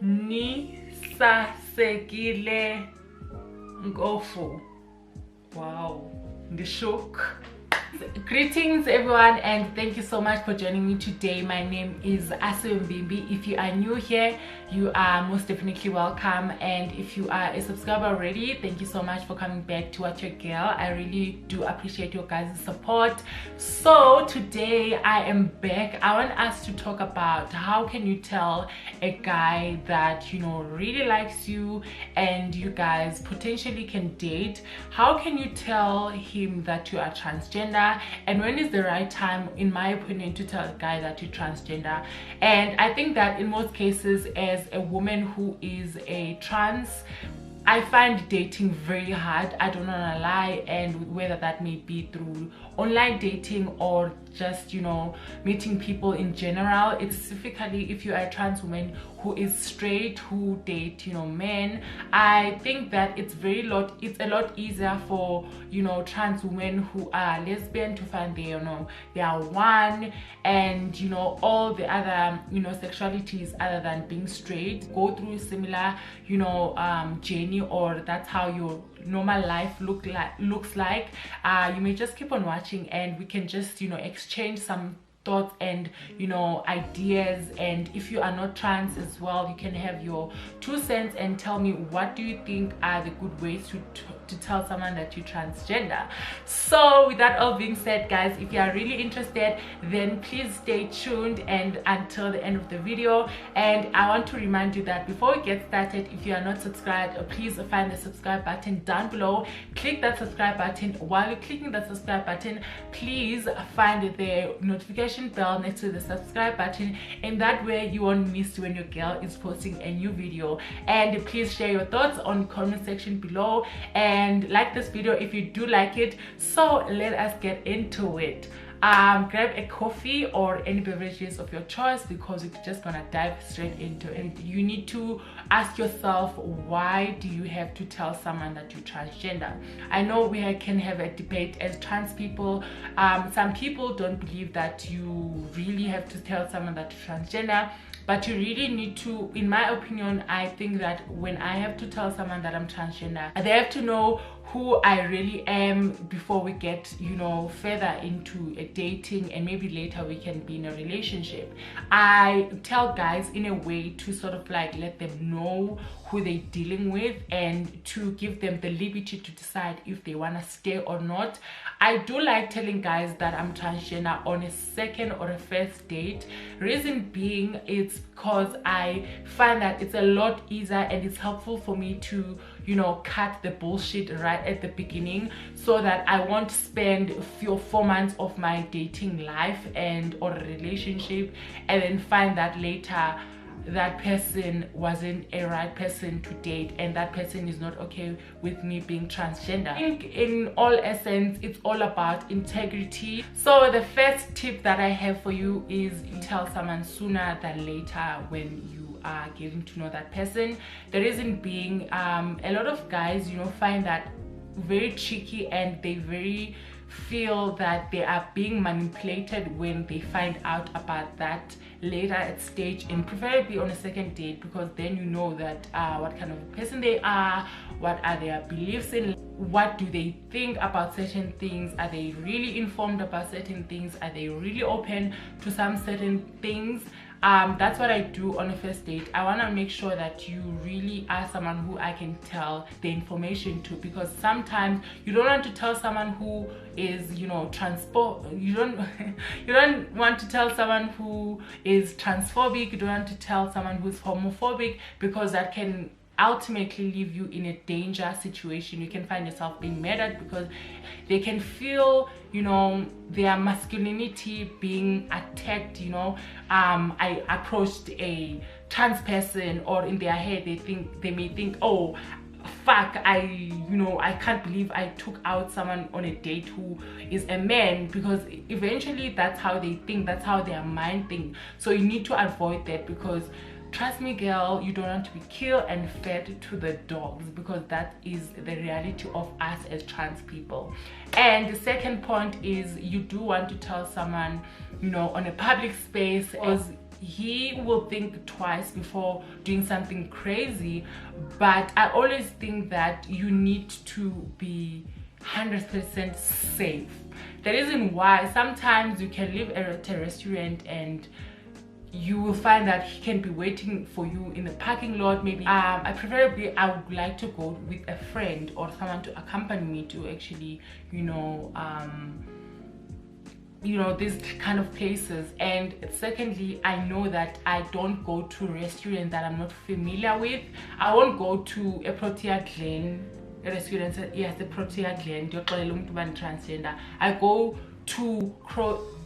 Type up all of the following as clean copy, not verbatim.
Ni sasekile ngofu. Wow, the shock. Greetings everyone, and thank you so much for joining me today. My name is Asive Mvimbi. If you are new here, you are most definitely welcome, and if you are a subscriber already, thank you so much for coming back to watch your girl. I really do appreciate your guys' support. So today I am back. I want us to talk about how can you tell a guy that, you know, really likes you and you guys potentially can date. How can you tell him that you are transgender, and when is the right time, in my opinion, to tell a guy that you're transgender? And I think that in most cases, as a woman who is a trans, I find dating very hard. I don't wanna lie, and whether that may be through online dating or just, you know, meeting people in general. It's specifically if you are a trans woman who is straight, who date, you know, men. I think that it's a lot easier for, you know, trans women who are lesbian to find their, you know, their one, and, you know, all the other, you know, sexualities other than being straight go through similar, you know, journey, or that's how your normal life looks like. You may just keep on watching and we can just, you know, exchange some thoughts and, you know, ideas. And if you are not trans as well, you can have your 2 cents and tell me what do you think are the good ways to tell someone that you're transgender. So with that all being said, guys, if you are really interested, then please stay tuned and until the end of the video. And I want to remind you that before we get started, if you are not subscribed, please find the subscribe button down below. Click that subscribe button. While you're clicking that subscribe button, please find the notification bell next to the subscribe button, and that way you won't miss when your girl is posting a new video. And please share your thoughts on the comment section below, and like this video if you do like it. So let us get into it. Grab a coffee or any beverages of your choice, because we're just gonna dive straight into it. You need to ask yourself, why do you have to tell someone that you're transgender? I know we can have a debate as trans people. Some people don't believe that you really have to tell someone that you're transgender, but you really need to. In my opinion, I think that when I have to tell someone that I'm transgender, they have to know who I really am before we get, you know, further into a dating, and maybe later we can be in a relationship. I tell guys in a way to sort of like let them know who they're dealing with, and to give them the liberty to decide if they want to stay or not. I do like telling guys that I'm transgender on a second or a first date. Reason being, it's because I find that it's a lot easier and it's helpful for me to, you know, cut the bullshit right at the beginning, so that I won't spend 4 months of my dating life and or a relationship and then find that later that person wasn't a right person to date, and that person is not okay with me being transgender. I think in all essence, it's all about integrity. So the first tip that I have for you is tell someone sooner than later when you are getting to know that person. The reason being, a lot of guys, you know, find that very tricky, and they very feel that they are being manipulated when they find out about that later at stage, and preferably on a second date, because then you know that what kind of a person they are, what are their beliefs in, what do they think about certain things, are they really informed about certain things, are they really open to some certain things. That's what I do on a first date. I want to make sure that you really are someone who I can tell the information to, because sometimes you don't want to tell someone who is, you know, you don't want to tell someone who is transphobic, you don't want to tell someone who's homophobic, because that can ultimately leave you in a danger situation. You can find yourself being murdered because they can feel, you know, their masculinity being attacked. You know, I approached a trans person, or in their head they may think, oh fuck, I can't believe I took out someone on a date who is a man, because eventually that's how they think, that's how their mind thinks. So you need to avoid that, because trust me girl, you don't want to be killed and fed to the dogs, because that is the reality of us as trans people. And the second point is, you do want to tell someone, you know, on a public space, because he will think twice before doing something crazy. But I always think that you need to be 100% safe. The reason why sometimes you can live at a restaurant and you will find that he can be waiting for you in the parking lot. Maybe I would like to go with a friend or someone to accompany me to actually, you know, these kind of places. And secondly, I know that I don't go to restaurants that I'm not familiar with. I won't go to a Protea Glen restaurant. Yes, the Protea Glen. Transgender. I go to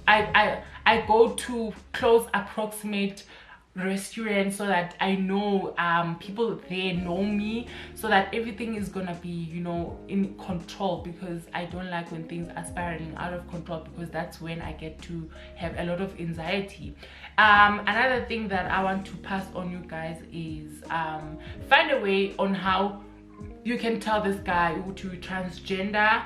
I go to close approximate restaurants so that I know people there know me, so that everything is gonna be, you know, in control, because I don't like when things are spiraling out of control, because that's when I get to have a lot of anxiety. Another thing that I want to pass on you guys is find a way on how you can tell this guy to be transgender.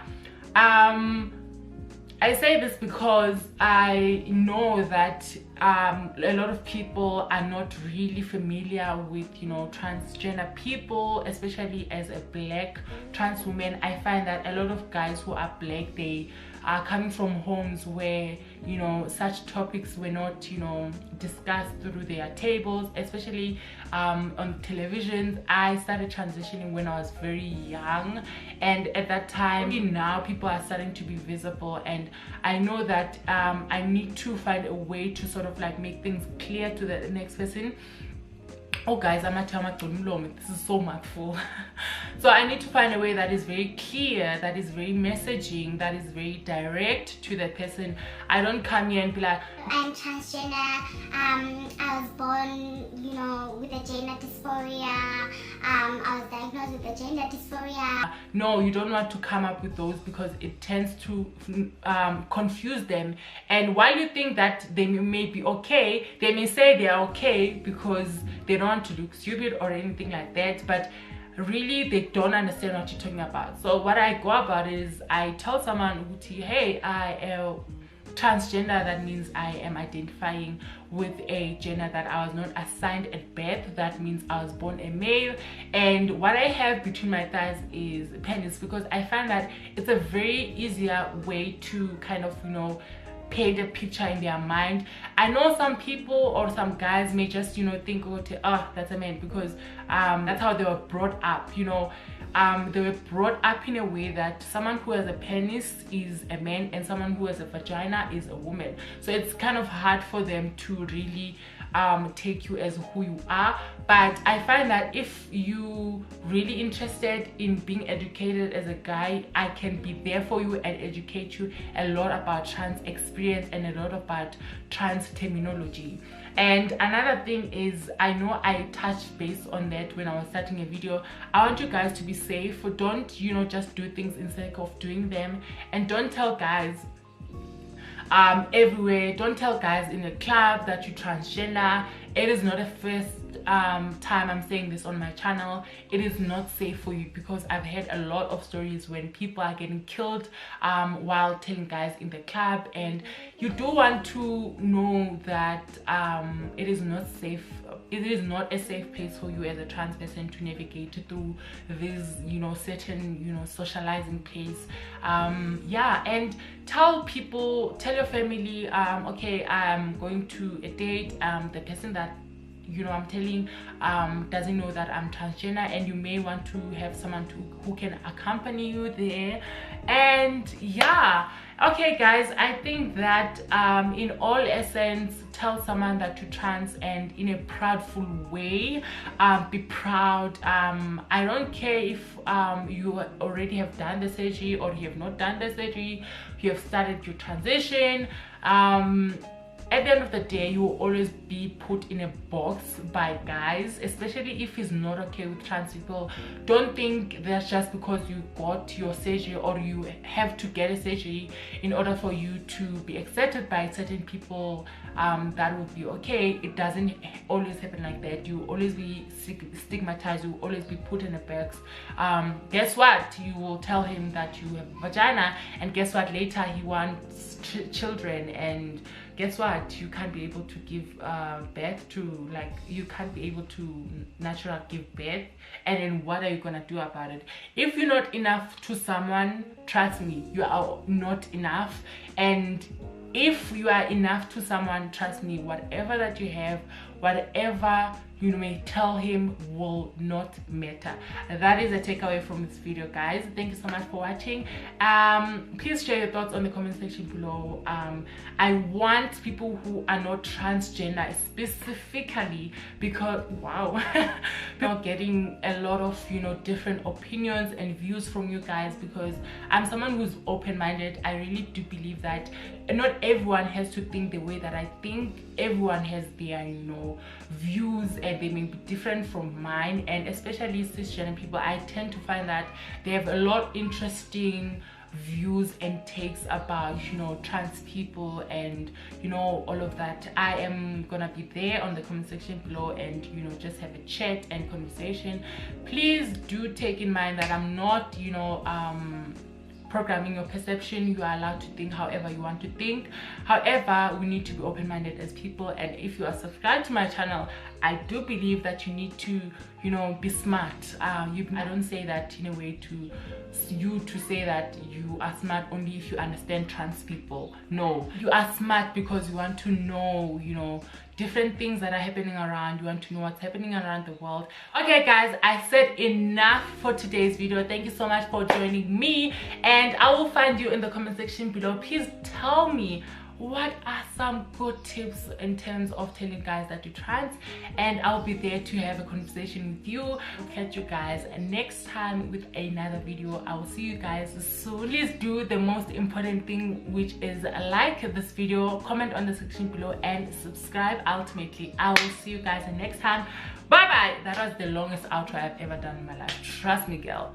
I say this because I know that a lot of people are not really familiar with, you know, transgender people, especially as a black trans woman. I find that a lot of guys who are black, they are coming from homes where, you know, such topics were not, you know, discussed through their tables, especially on television. I started transitioning when I was very young, and at that time, now people are starting to be visible, and I know that I need to find a way to sort of like make things clear to the next person. Oh guys, I'm not telling this is so mouthful. So I need to find a way that is very clear, that is very messaging, that is very direct to the person. I don't come here and be like, I'm transgender, I was born, you know, with a gender dysphoria, I was diagnosed with a gender dysphoria. No, you don't want to come up with those, because it tends to confuse them. And while you think that they may be okay, they may say they are okay because they don't want to look stupid or anything like that, but really they don't understand what you're talking about. So what I go about is I tell someone, hey, I am transgender. That means I am identifying with a gender that I was not assigned at birth. That means I was born a male, and what I have between my thighs is penis, because I find that it's a very easier way to kind of, you know, paint a picture in their mind. I know some people or some guys may just, you know, think, oh, that's a man, because that's how they were brought up, you know. They were brought up in a way that someone who has a penis is a man and someone who has a vagina is a woman. So it's kind of hard for them to really take you as who you are. But I find that if you really interested in being educated as a guy, I can be there for you and educate you a lot about trans experience and a lot about trans terminology. And another thing is, I know I touched base on that when I was starting a video. I want you guys to be safe. Don't, you know, just do things in the sake of doing them, and don't tell guys everywhere. Don't tell guys in a club that you're transgender. It is not the first time I'm saying this on my channel. It is not safe for you, because I've heard a lot of stories when people are getting killed while telling guys in the club. And you do want to know that it is not safe. It is not a safe place for you as a trans person to navigate through this, you know, certain, you know, socializing place. Yeah, and tell people, tell your family, okay, I'm going to a date, the person that, you know, I'm telling doesn't know that I'm transgender, and you may want to have someone who can accompany you there. And yeah, okay guys, I think that in all essence, tell someone that you're trans, and in a proudful way. Be proud. I don't care if you already have done the surgery or you have not done the surgery, you have started your transition. At the end of the day, you will always be put in a box by guys, especially if he's not okay with trans people. Don't think that's just because you got your surgery or you have to get a surgery in order for you to be accepted by certain people, that would be okay. It doesn't always happen like that. You will always be stigmatized. You will always be put in a box. Guess what? You will tell him that you have a vagina, and guess what? Later he wants children, and guess what, you can't be able to give birth to, like, you can't be able to naturally give birth. And then what are you gonna do about it? If you're not enough to someone, trust me, you are not enough. And if you are enough to someone, trust me, whatever that you have, whatever you may tell him will not matter. That is a takeaway from this video, guys. Thank you so much for watching. Please share your thoughts on the comment section below. I want people who are not transgender, specifically because wow, I'm getting a lot of, you know, different opinions and views from you guys, because I'm someone who's open-minded. I really do believe that not everyone has to think the way that I think. Everyone has their, you know, views, and they may be different from mine. And especially cisgender people, I tend to find that they have a lot interesting views and takes about, you know, trans people and, you know, all of that. I am gonna be there on the comment section below, and, you know, just have a chat and conversation. Please do take in mind that I'm not, you know, programming your perception. You are allowed to think however you want to think. However, we need to be open-minded as people. And if you are subscribed to my channel, I do believe that you need to, you know, be smart. I don't say that in a way to you to say that you are smart only if you understand trans people. No, you are smart because you want to know, you know, different things that are happening around. You want to know what's happening around the world. Okay guys, I said enough for today's video. Thank you so much for joining me, and I will find you in the comment section below. Please tell me, what are some good tips in terms of telling guys that you're trans, and I'll be there to have a conversation with you. I'll catch you guys next time with another video. I will see you guys soon. Please do the most important thing, which is like this video, comment on the section below, and subscribe. Ultimately, I will see you guys next time. Bye bye. That was the longest outro I've ever done in my life, trust me, girl.